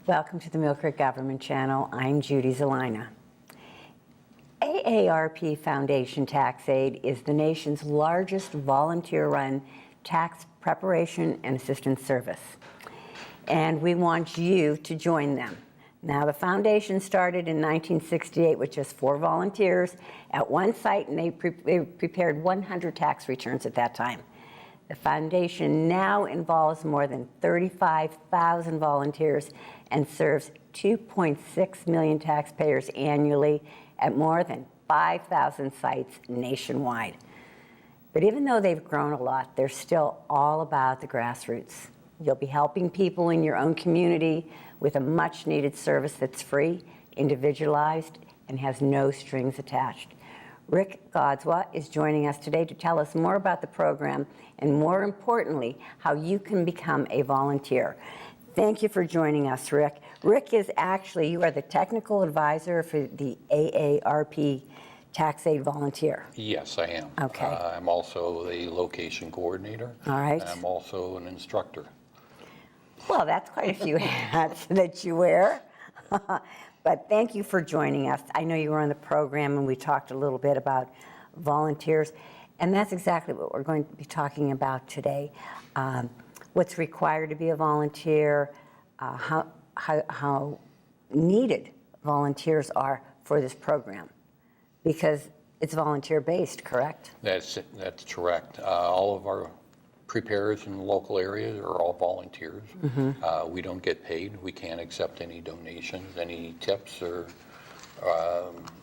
Welcome to the Millcreek Government Channel. I'm Judy Zelina. AARP Foundation Tax Aide is the nation's largest volunteer-run tax preparation and assistance service. And we want you to join them. Now, the foundation started in 1968 with just 4 volunteers at one site, and they prepared 100 tax returns at that time. The foundation now involves more than 35,000 volunteers and serves 2.6 million taxpayers annually at more than 5,000 sites nationwide. But even though they've grown a lot, they're still all about the grassroots. You'll be helping people in your own community with a much-needed service that's free, individualized, and has no strings attached. Rick Godswa is joining us today to tell us more about the program and, more importantly, how you can become a volunteer. Thank you for joining us, Rick. Rick is actually, you are the technical advisor for the AARP Tax Aide Volunteer. Yes, I am. Okay. I'm also the location coordinator. All right. I'm also an instructor. Well, that's quite a few hats that you wear. But thank you for joining us. I know you were on the program and we talked a little bit about volunteers, and that's exactly what we're going to be talking about today. What's required to be a volunteer, how needed volunteers are for this program, because it's volunteer-based, correct? That's correct. All of our preparers in the local areas are all volunteers. Mm-hmm. We don't get paid. We can't accept any donations, any tips, or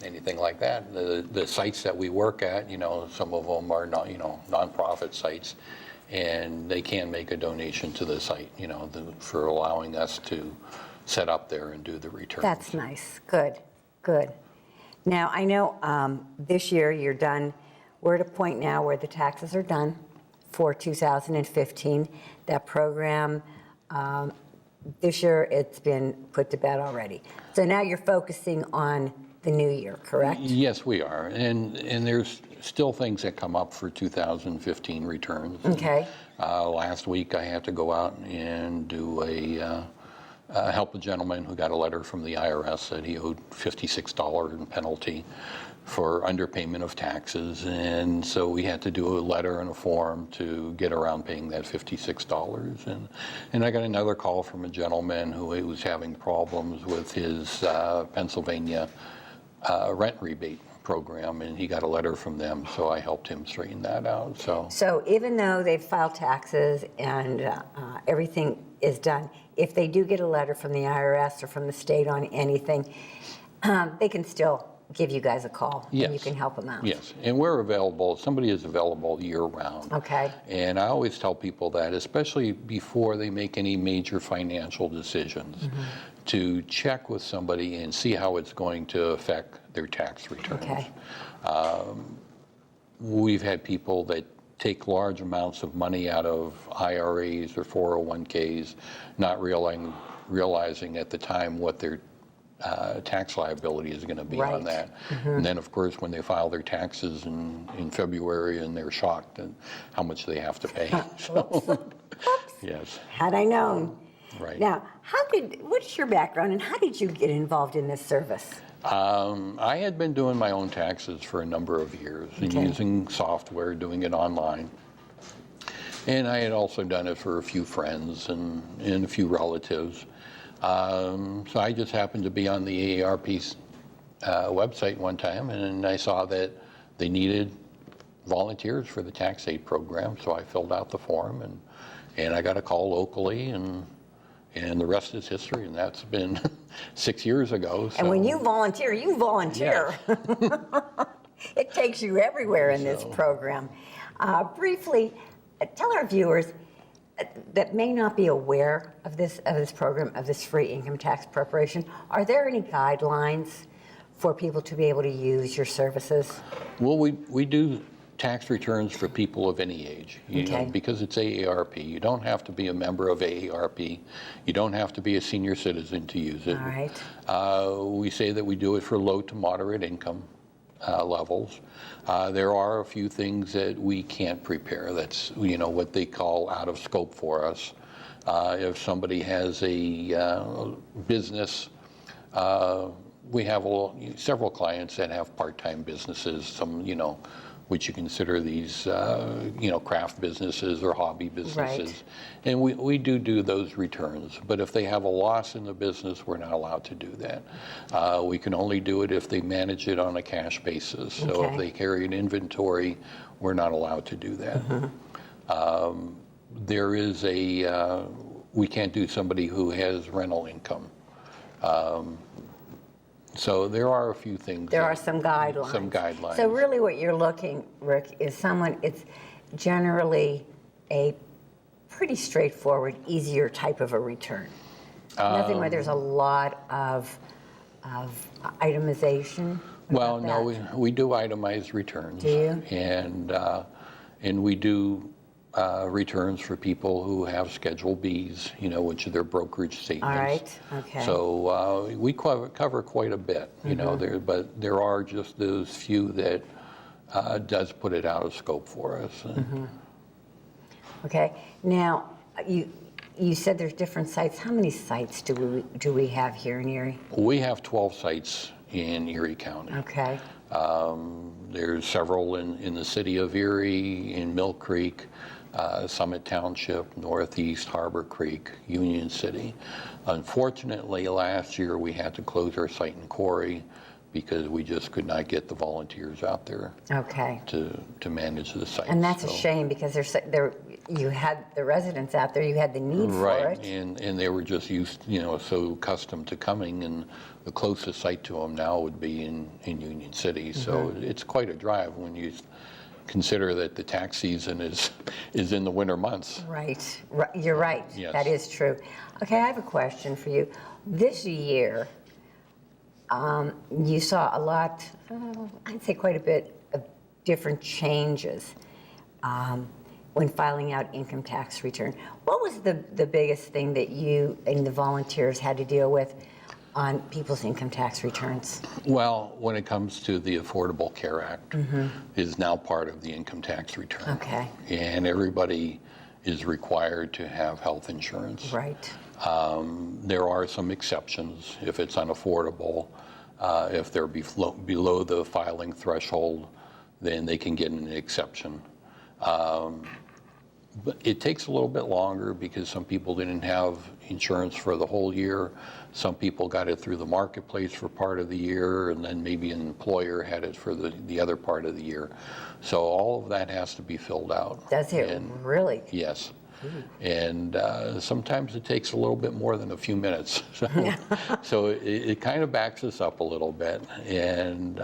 anything like that. The sites that we work at, some of them are not, nonprofit sites, and they can make a donation to the site, for allowing us to set up there and do the returns. That's nice. Good, good. Now, I know this year you're done. We're at a point now where the taxes are done for 2015. That program, this year it's been put to bed already. So now you're focusing on the new year, correct? Yes, we are. And there's still things that come up for 2015 returns. Okay. Last week I had to go out and do help a gentleman who got a letter from the IRS that he owed $56 in penalty for underpayment of taxes, and so we had to do a letter and a form to get around paying that $56. And I got another call from a gentleman who was having problems with his Pennsylvania rent rebate program, and he got a letter from them, so I helped him straighten that out. So even though they've filed taxes and everything is done, if they do get a letter from the IRS or from the state on anything, they can still give you guys a call. Yes. And you can help them out. Yes, and we're available. Somebody is available year-round. Okay. And I always tell people that, especially before they make any major financial decisions, mm-hmm. to check with somebody and see how it's going to affect their tax returns. Okay. We've had people that take large amounts of money out of IRAs or 401ks, not realizing at the time what their tax liability is going to be on that. Mm-hmm. And then, of course, when they file their taxes in February, and they're shocked at how much they have to pay. Oops. Yes. Had I known. Right. Now, what's your background, and how did you get involved in this service? I had been doing my own taxes for a number of years, and using software, doing it online. And I had also done it for a few friends and a few relatives. So I just happened to be on the AARP's website one time, and I saw that they needed volunteers for the tax aid program, so I filled out the form, and I got a call locally, and the rest is history, and that's been 6 years ago. So. And when you volunteer, you volunteer. Yes. It takes you everywhere in this program. Briefly, tell our viewers that may not be aware of this program, of this free income tax preparation, are there any guidelines for people to be able to use your services? Well, we do tax returns for people of any age, because it's AARP. You don't have to be a member of AARP. You don't have to be a senior citizen to use it. All right. We say that we do it for low to moderate income levels. There are a few things that we can't prepare. That's what they call out of scope for us. If somebody has a business, we have several clients that have part-time businesses, some, which you consider these, craft businesses or hobby businesses. Right. And we do those returns. But if they have a loss in the business, we're not allowed to do that. We can only do it if they manage it on a cash basis. So if Okay. they carry an inventory, we're not allowed to do that. There is we can't do somebody who has rental income. So there are a few things. There are some guidelines. Some guidelines. So really what you're looking, Rick, is it's generally a pretty straightforward, easier type of a return. Nothing where there's a lot of itemization. Well, about no, that. we do itemized returns. Do you? And we do returns for people who have Schedule Bs, which are their brokerage statements. All right, okay. So we cover quite a bit, but there are just those few that does put it out of scope for us. Okay, now, you said there's different sites. How many sites do we have here in Erie? We have 12 sites in Erie County. Okay, There's several in the city of Erie, in Millcreek, Summit Township, Northeast, Harbor Creek, Union City. Unfortunately, last year we had to close our site in Corey because we just could not get the volunteers out there okay. to manage the site. And that's a shame because you had the residents out there, you had the need for Right, it. and they were just used, so accustomed to coming, and the closest site to them now would be in Union City. So it's quite a drive when you consider that the tax season is in the winter months. Right, you're right. Yes. That is true. Okay, I have a question for you. This year, you saw a lot, I'd say quite a bit of different changes when filing out income tax return. What was the biggest thing that you and the volunteers had to deal with on people's income tax returns? Well, when it comes to the Affordable Care Act, is now part of the income tax return. Okay. And everybody is required to have health insurance. Right. There are some exceptions if it's unaffordable. If they're below the filing threshold, then they can get an exception. But it takes a little bit longer because some people didn't have insurance for the whole year. Some people got it through the marketplace for part of the year, and then maybe an employer had it for the other part of the year. So all of that has to be filled out. Does it really? Yes. And sometimes it takes a little bit more than a few minutes. So it kind of backs us up a little bit. And,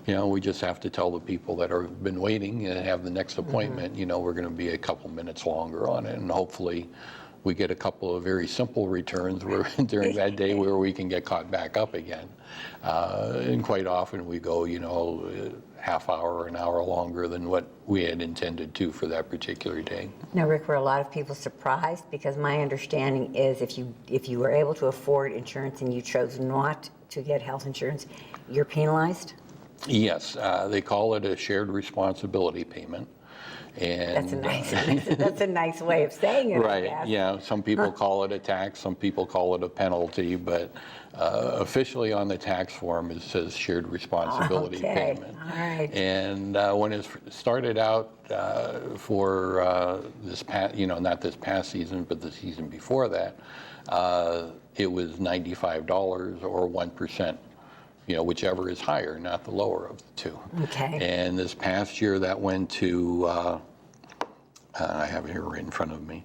we just have to tell the people that have been waiting and have the next appointment, we're going to be a couple minutes longer on it. And hopefully we get a couple of very simple returns during that day where we can get caught back up again. And quite often we go, half hour or an hour longer than what we had intended to for that particular day. Now, Rick, were a lot of people surprised? Because my understanding is if you were able to afford insurance and you chose not to get health insurance, you're penalized? Yes, they call it a shared responsibility payment. And That's a nice way of saying it, I right, guess. yeah, some people call it a tax, some people call it a penalty, but officially on the tax form it says shared responsibility payment. All right. And when it started out for this past, not this past season, but the season before that, it was $95 or 1%. Whichever is higher, not the lower of the two. Okay. And this past year, that went to, I have it here right in front of me,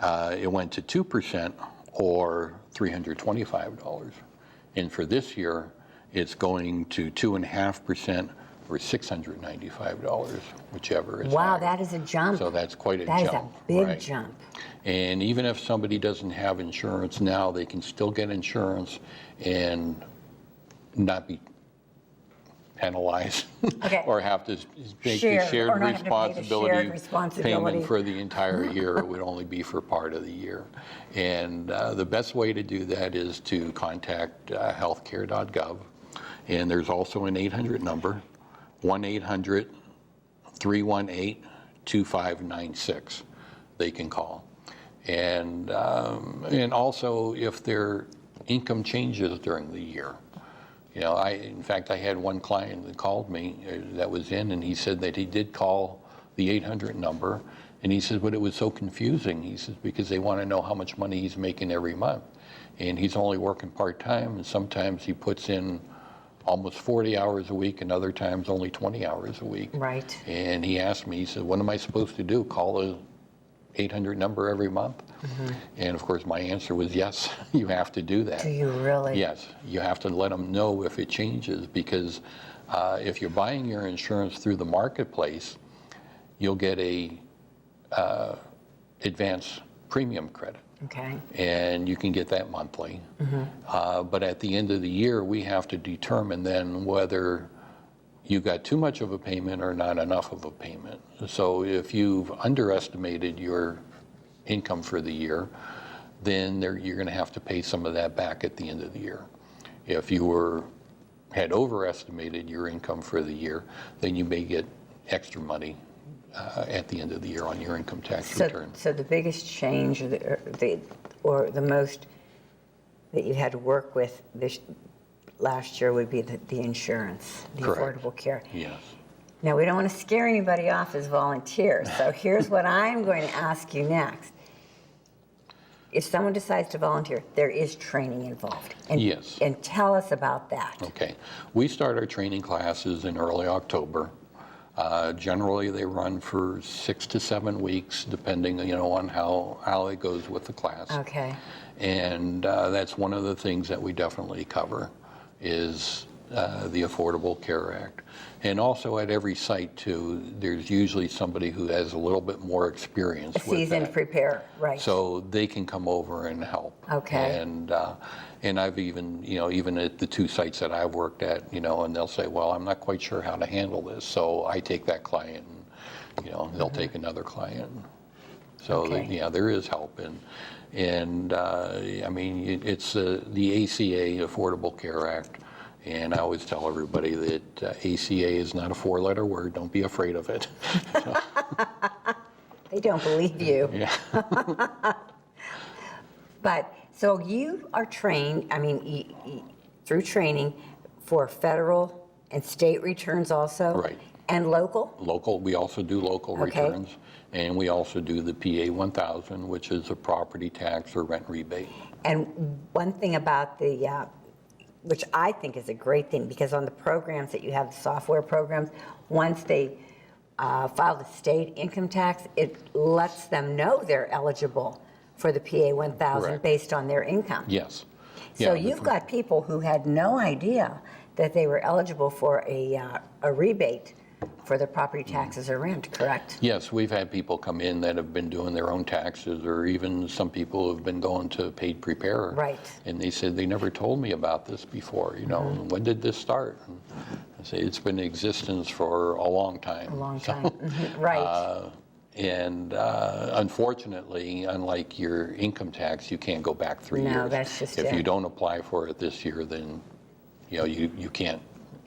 it went to 2% or $325. And for this year, it's going to 2.5% or $695, whichever is Wow, higher. that is a jump. So that's quite a That jump. is a big right. jump. And even if somebody doesn't have insurance now, they can still get insurance and not be penalized or have to make the shared responsibility payment for the entire year. It would only be for part of the year. And the best way to do that is to contact healthcare.gov. And there's also an 800 number, 1-800-318-2596 they can call. And also if their income changes during the year. You know, in fact, I had one client that called me that was in, and he said that he did call the 800 number, and he said, but it was so confusing. He says, because they want to know how much money he's making every month. And he's only working part-time, and sometimes he puts in almost 40 hours a week, and other times only 20 hours a week. Right. And he asked me, he said, what am I supposed to do, call the 800 number every month? And of course my answer was yes, you have to do that. Do you really? Yes, you have to let them know if it changes, because if you're buying your insurance through the marketplace, you'll get a advance premium credit. Okay. And you can get that monthly. But at the end of the year, we have to determine then whether you got too much of a payment or not enough of a payment. So if you've underestimated your income for the year, then you're going to have to pay some of that back at the end of the year. If you had overestimated your income for the year, then you may get extra money at the end of the year on your income tax return. So the biggest change or the most that you had to work with this last year would be the insurance, the Correct. Affordable Care. Yes. Now, we don't want to scare anybody off as volunteers, so here's what I'm going to ask you next. If someone decides to volunteer, there is training involved. And, Yes. And tell us about that. Okay. We start our training classes in early October. Generally, they run for 6 to 7 weeks, depending, on how it goes with the class. Okay. And that's one of the things that we definitely cover is the Affordable Care Act. And also at every site, too, there's usually somebody who has a little bit more experience with that. Seasoned preparer, right. So they can come over and help. Okay. And I've even at the 2 sites that I've worked at, and they'll say, well, I'm not quite sure how to handle this. So I take that client and, they'll take another client. So, Okay. there is help. And I mean, it's the ACA, Affordable Care Act. And I always tell everybody that ACA is not a 4-letter word. Don't be afraid of it. They don't believe you. Yeah. But, so you are trained, through training for federal and state returns also? Right. And local? Local, we also do local Okay. returns. And we also do the PA 1000, which is a property tax or rent rebate. And one thing about which I think is a great thing, because on the programs that you have, the software programs, once they file the state income tax, it lets them know they're eligible for the PA 1000 Correct. based on their income. Yes. So Yeah, you've got people who had no idea that they were eligible for a rebate for their property taxes or rent, correct? Yes, we've had people come in that have been doing their own taxes, or even some people have been going to a paid preparer. Right. And they said, they never told me about this before, when did this start? And I say, it's been in existence for a long time. A long time, right. Unfortunately, unlike your income tax, you can't go back 3 years. No, that's just If it. you don't apply for it this year, then, you can't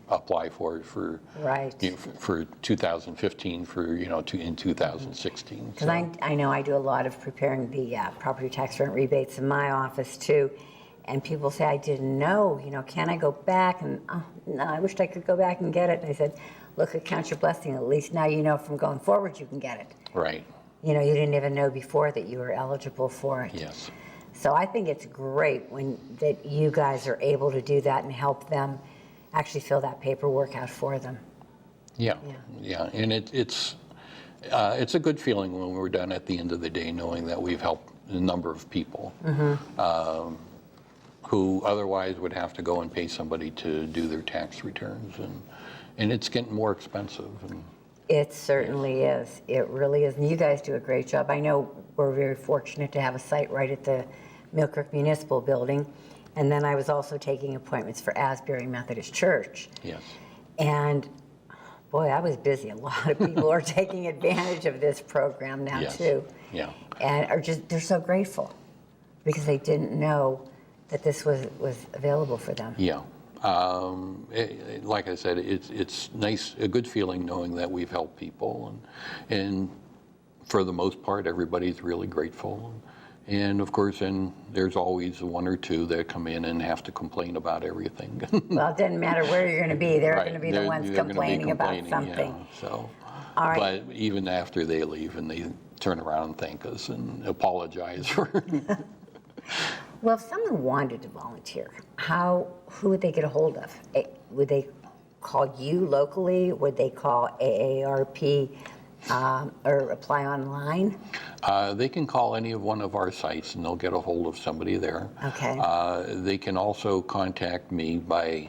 apply for it for Right. for 2015 in 2016. Because I know I do a lot of preparing the property tax rent rebates in my office too, and people say, I didn't know, can I go back? And no, I wished I could go back and get it. And I said, look, count your blessing. At least now you know from going forward you can get it. Right. You didn't even know before that you were eligible for it. Yes. So I think it's great that you guys are able to do that and help them actually fill that paperwork out for them. Yeah. And it's a good feeling when we're done at the end of the day, knowing that we've helped a number of people who otherwise would have to go and pay somebody to do their tax returns, and it's getting more expensive. It certainly is. It really is. And you guys do a great job. I know we're very fortunate to have a site right at the Millcreek Municipal Building. And then I was also taking appointments for Asbury Methodist Church. Yes. And boy, I was busy. A lot of people are taking advantage of this program now Yes. too. Yeah. And they're so grateful because they didn't know that this was available for them. Yeah. Like I said, it's nice, a good feeling knowing that we've helped people, and for the most part, everybody's really grateful. And of course, then there's always one or two that come in and have to complain about everything. Well, it doesn't matter where you're going to be. They're Right. going to be the ones They're gonna be complaining about complaining, something. yeah, so. All right. But even after they leave and they turn around and thank us and apologize for. Well, if someone wanted to volunteer, who would they get a hold of? Would they call you locally? Would they call AARP or apply online? They can call any of one of our sites and they'll get a hold of somebody there. Okay. They can also contact me by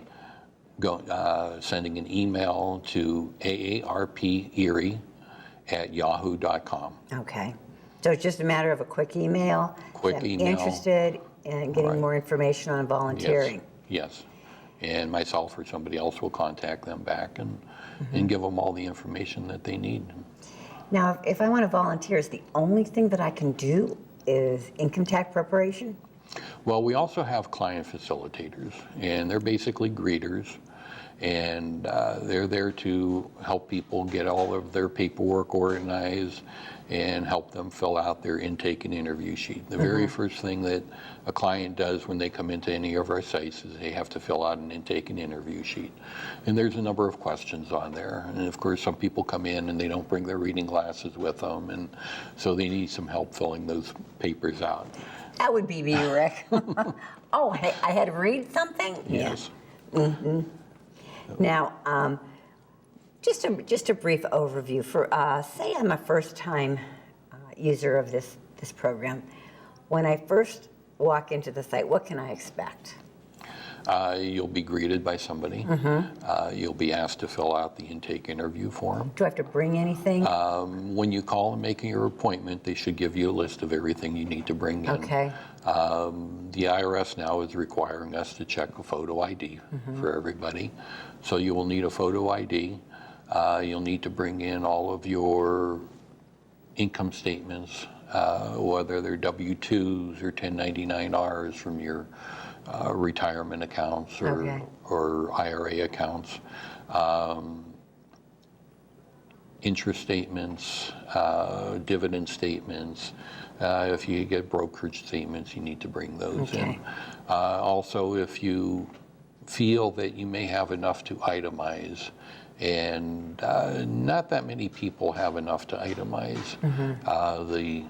sending an email to aarperie@yahoo.com. Okay. So it's just a matter of a quick email? Quick I'm email. interested in getting Right. more information on volunteering. Yes. And myself or somebody else will contact them back and give them all the information that they need. Now, if I want to volunteer, is the only thing that I can do is income tax preparation? Well, we also have client facilitators, and they're basically greeters, and they're there to help people get all of their paperwork organized and help them fill out their intake and interview sheet. The very first thing that a client does when they come into any of our sites is they have to fill out an intake and interview sheet. And there's a number of questions on there. And of course, some people come in and they don't bring their reading glasses with them, and so they need some help filling those papers out. That would be me, Rick. Oh, I had to read something? Yes. Now, just a brief overview for, say I'm a first-time user of this program. When I first walk into the site, what can I expect? You'll be greeted by somebody. You'll be asked to fill out the intake interview form. Do I have to bring anything? When you call and make your appointment, they should give you a list of everything you need to bring in. Okay. The IRS now is requiring us to check a photo ID for everybody. So you will need a photo ID. You'll need to bring in all of your income statements, whether they're W-2s or 1099-Rs from your retirement accounts or IRA accounts. Interest statements, dividend statements. If you get brokerage statements, you need to bring those in. Also, if you feel that you may have enough to itemize, and not that many people have enough to itemize. The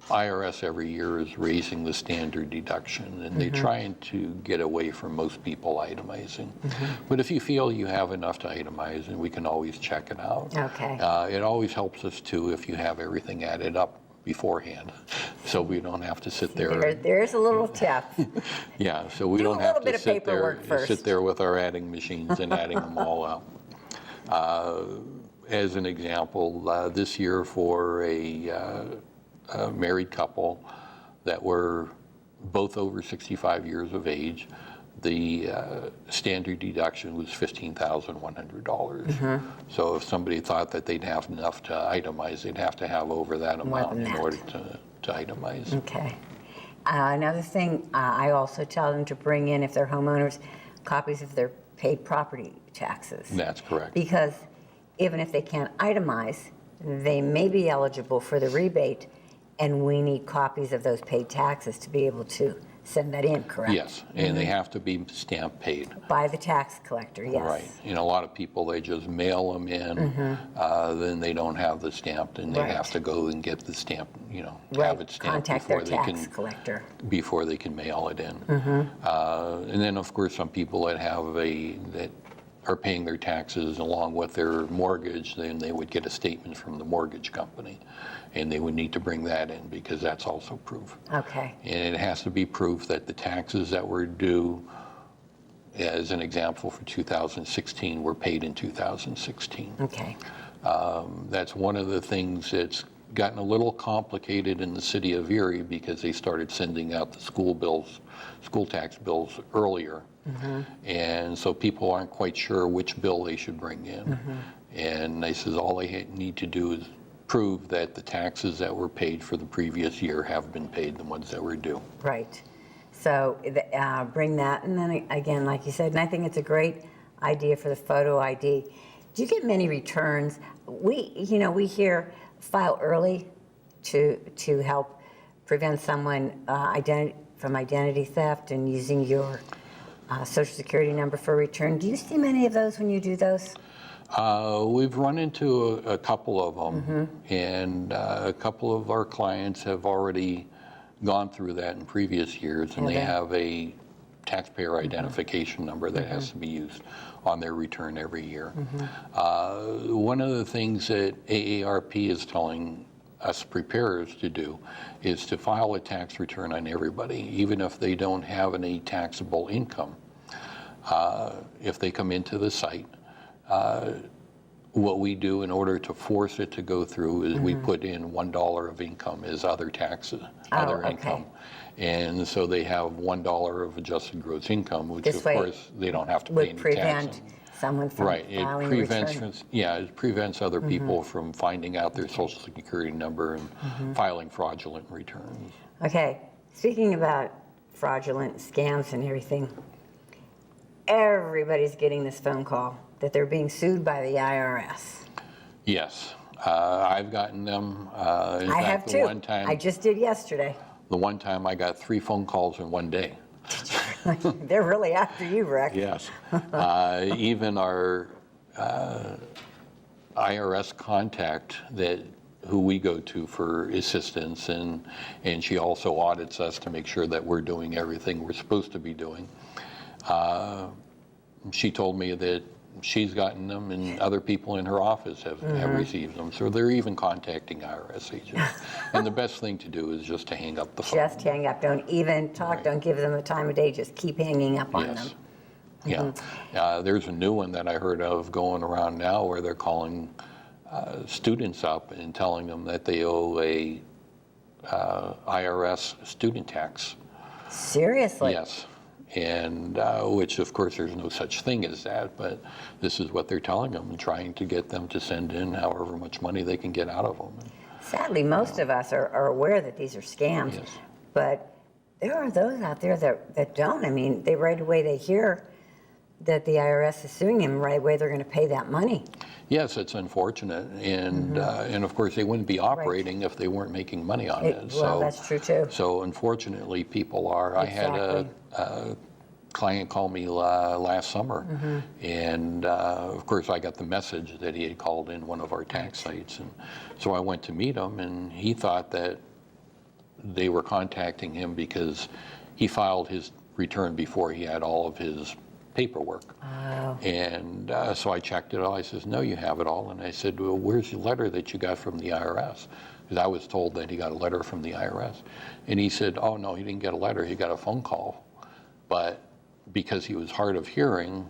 IRS every year is raising the standard deduction, and they're trying to get away from most people itemizing. But if you feel you have enough to itemize, and we can always check it out. Okay. It always helps us too if you have everything added up beforehand, so we don't have to sit there. There's a little tip. Yeah, so we Do don't a have little bit to of sit paperwork first. there with our adding machines and adding them all up. As an example, this year for a married couple that were both over 65 years of age, the standard deduction was $15,100. So if somebody thought that they'd have enough to itemize, they'd have to have over that amount in order to itemize. Okay. Another thing, I also tell them to bring in, if they're homeowners, copies of their paid property taxes. That's correct. Because even if they can't itemize, they may be eligible for the rebate, and we need copies of those paid taxes to be able to send that in, correct? Yes, and they have to be stamp paid. By the tax collector, yes. Right. You know, a lot of people, they just mail them in, then they don't have the stamp, and they have to go and get the stamp, you know, have it stamped Contact their before tax collector. before they can mail it in. And then, of course, some people that that are paying their taxes along with their mortgage, then they would get a statement from the mortgage company, and they would need to bring that in because that's also proof. Okay. And it has to be proof that the taxes that were due, as an example for 2016, were paid in 2016. Okay. That's one of the things that's gotten a little complicated in the city of Erie because they started sending out the school tax bills earlier. And so people aren't quite sure which bill they should bring in. And they says all they need to do is prove that the taxes that were paid for the previous year have been paid, the ones that were due. Right. So bring that, and then again, like you said, and I think it's a great idea for the photo ID. Do you get many returns? We hear file early to help prevent someone from identity theft and using your social security number for return. Do you see many of those when you do those? We've run into a couple of them, and a couple of our clients have already gone through that in previous years, and they have a taxpayer identification number that has to be used on their return every year. One of the things that AARP is telling us preparers to do is to file a tax return on everybody, even if they don't have any taxable income. If they come into the site, what we do in order to force it to go through is we put in $1 of income as other taxes, other income. And so they have $1 of adjusted gross income, which This of way course they don't have to pay any tax. Would prevent someone from filing a return. It prevents other people from finding out their social security number and filing fraudulent returns. Okay, speaking about fraudulent scams and everything, everybody's getting this phone call that they're being sued by the IRS. Yes, I've gotten them. In I fact, have the too. one time, I just did yesterday. The one time I got 3 phone calls in one day. They're really after you, Rick. Yes. Even our IRS contact who we go to for assistance, and she also audits us to make sure that we're doing everything we're supposed to be doing. She told me that she's gotten them and other people in her office have received them. So they're even contacting IRS agents. And the best thing to do is just to hang up the phone. Just hang up. Don't even talk. Don't give them the time of day. Just keep hanging up on them. Yeah. There's a new one that I heard of going around now where they're calling students up and telling them that they owe a IRS student tax. Seriously? Yes. And which, of course, there's no such thing as that, but this is what they're telling them and trying to get them to send in however much money they can get out of them. Sadly, most of us are aware that these are scams, Yes. but there are those out there that don't. I mean, right away they hear that the IRS is suing them, right away they're going to pay that money. Yes, it's unfortunate, and of course they wouldn't be operating if they weren't making money on it. Well, that's true too. So unfortunately, people are. Exactly. I had a client call me last summer, and of course I got the message that he had called in one of our tax sites, and so I went to meet him, and he thought that they were contacting him because he filed his return before he had all of his paperwork. Oh. And so I checked it all. I says, no, you have it all. And I said, well, where's the letter that you got from the IRS? Because I was told that he got a letter from the IRS. And he said, oh, no, he didn't get a letter. He got a phone call. But because he was hard of hearing,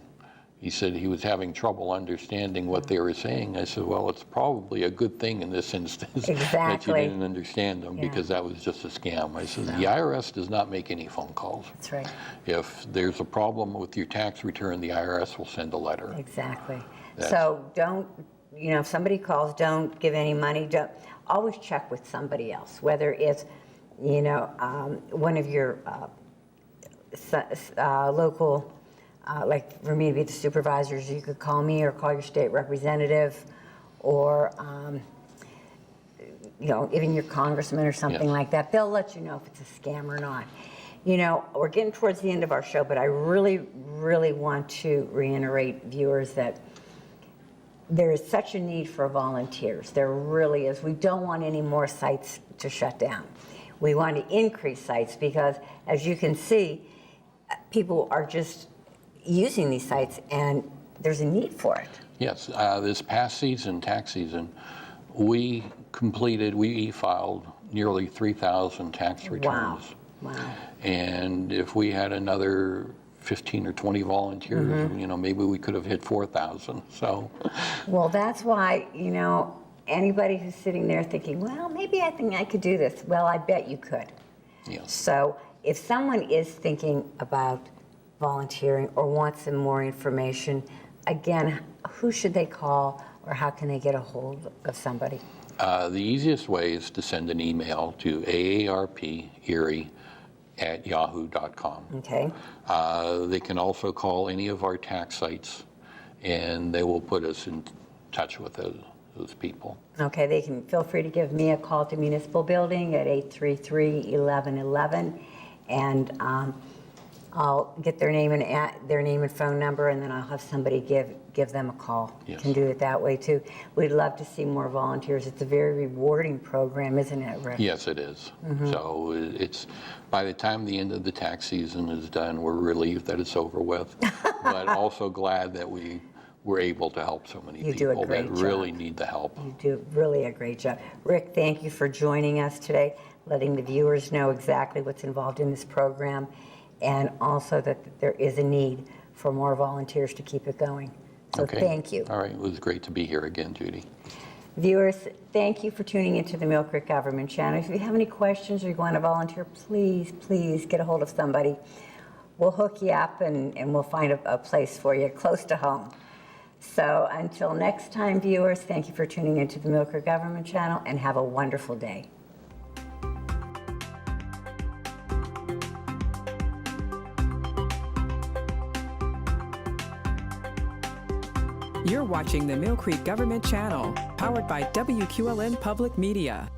he said he was having trouble understanding what they were saying. I said, well, it's probably a good thing in this instance that you didn't understand them, because that was just a scam. I said, the IRS does not make any phone calls. That's right. If there's a problem with your tax return, the IRS will send a letter. Exactly. So don't, if somebody calls, don't give any money. Always check with somebody else, whether it's, one of your local, like for me to be the supervisors, you could call me or call your state representative, or even your congressman or something like that. They'll let you know if it's a scam or not. We're getting towards the end of our show, but I really, really want to reiterate, viewers, that there is such a need for volunteers. There really is. We don't want any more sites to shut down. We want to increase sites because, as you can see, people are just using these sites, and there's a need for it. Yes, this past season, tax season, we e-filed nearly 3,000 tax returns. Wow. And if we had another 15 or 20 volunteers, maybe we could have hit 4,000. So, well, that's why, anybody who's sitting there thinking, well, maybe I think I could do this. Well, I bet you could. yes. So if someone is thinking about volunteering or wants some more information, again, who should they call, or how can they get a hold of somebody? The easiest way is to send an email to aarp.erie@yahoo.com. Okay. They can also call any of our tax sites, and they will put us in touch with those people. Okay, they can feel free to give me a call to Municipal Building at 833-1111, and I'll get their name and phone number, and then I'll have somebody give them a call. Yes. Can do it that way too. We'd love to see more volunteers. It's a very rewarding program, isn't it, Rick? Yes, it is. So it's, by the time the end of the tax season is done, we're relieved that it's over with, but also glad that we were able to help so many You do a people great that job. really need the help. You do really a great job. Rick, thank you for joining us today, letting the viewers know exactly what's involved in this program, and also that there is a need for more volunteers to keep it going. So Okay. thank you. All right, it was great to be here again, Judy. Viewers, thank you for tuning into the Millcreek Government Channel. If you have any questions or you want to volunteer, please get a hold of somebody. We'll hook you up and we'll find a place for you close to home. So until next time, viewers, thank you for tuning into the Millcreek Government Channel, and have a wonderful day. You're watching the Millcreek Government Channel, powered by WQLN Public Media.